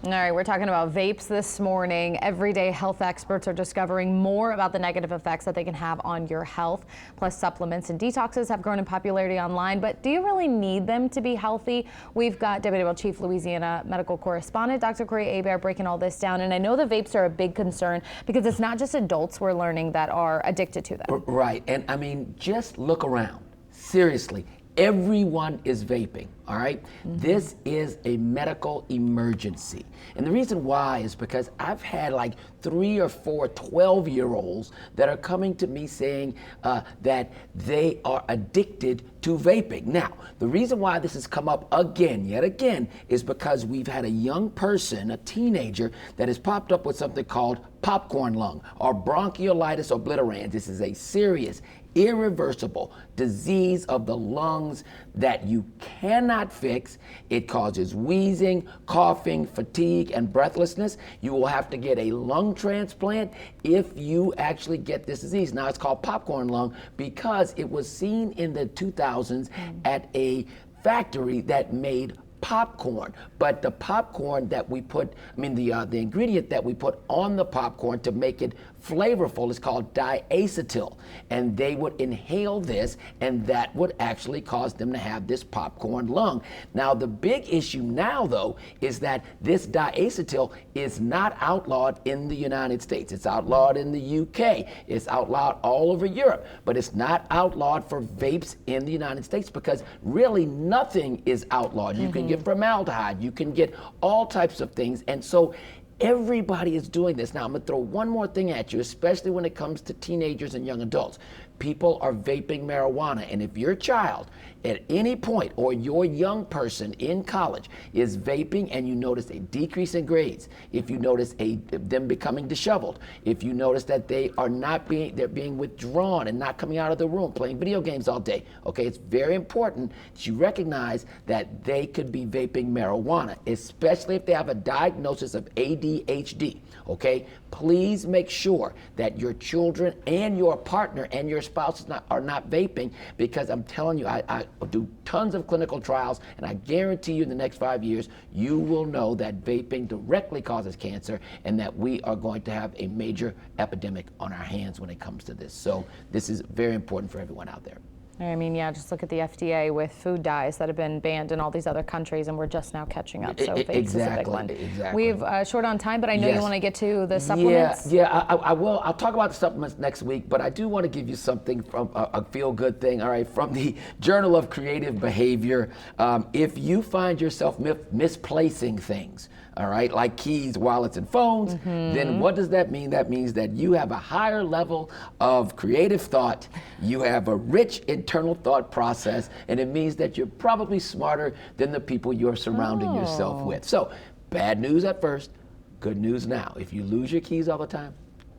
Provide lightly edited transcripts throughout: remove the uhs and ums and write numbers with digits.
All right, we're talking about vapes this morning. Everyday health experts are discovering more about the negative effects that they can have on your health. Plus, supplements and detoxes have grown in popularity online, but do you really need them to be healthy? We've got WWL Chief Louisiana medical correspondent, Dr. Hebert, breaking all this down. And I know the vapes are a big concern because it's not just adults we're learning that are addicted to them. Right, and I mean, just look around. Seriously. Everyone is vaping, all right? This is a medical emergency. And the reason why is because I've had like 3 or 4 12-year-olds that are coming to me saying that they are addicted to vaping. Now, the reason why this has come up again, yet again, is because we've had a young person, a teenager, that has popped up with something called popcorn lung or bronchiolitis obliterans. This is a serious, irreversible disease of the lungs that you cannot fix. It causes wheezing, coughing, fatigue, and breathlessness. You will have to get a lung transplant if you actually get this disease. Now, it's called popcorn lung because it was seen in the 2000s at a factory that made popcorn, but the popcorn that we put, the ingredient that we put on the popcorn to make it flavorful is called diacetyl, and they would inhale this, and that would actually cause them to have this popcorn lung. Now, the big issue now, though, is that this diacetyl is not outlawed in the United States. It's outlawed in the UK. It's outlawed all over Europe, but it's not outlawed for vapes in the United States because really nothing is outlawed. You can get formaldehyde, you can get all types of things, and so everybody is doing this. Now, I'm gonna throw one more thing at you, especially when it comes to teenagers and young adults. People are vaping marijuana, and if your child at any point or your young person in college is vaping and you notice a decrease in grades, if you notice them becoming disheveled, if you notice that they're being withdrawn and not coming out of the room, playing video games all day, okay, it's very important that you recognize that they could be vaping marijuana, especially if they have a diagnosis of ADHD, okay? Please make sure that your children and your partner and your spouse are not vaping, because I'm telling you, I do tons of clinical trials, and I guarantee you in the next 5 years, you will know that vaping directly causes cancer and that we are going to have a major epidemic on our hands when it comes to this. So this is very important for everyone out there. I mean, yeah, just look at the FDA with food dyes that have been banned in all these other countries, and we're just now catching up. So vapes is a big one. Exactly. We've short on time, but I know you want to get to the supplements. Yeah, I will. I'll talk about the supplements next week, but I do want to give you something from a feel-good thing, all right, from the Journal of Creative Behavior. If you find yourself misplacing things, all right, like keys, wallets, and phones, then what does that mean? That means that you have a higher level of creative thought, you have a rich internal thought process, and it means that you're probably smarter than the people you're surrounding yourself with. So, bad news at first, good news now. If you lose your keys all the time,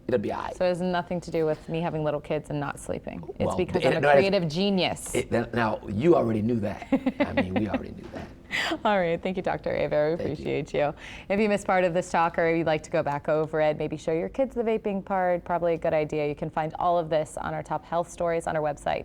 it'll be all right. So it has nothing to do with me having little kids and not sleeping. It's because I'm a creative genius. Now, you already knew that. I mean, we already knew that. All right. Thank you, Dr. Hebert. We appreciate you. If you missed part of this talk or you'd like to go back over it, maybe show your kids the vaping part, probably a good idea. You can find all of this on our top health stories on our website.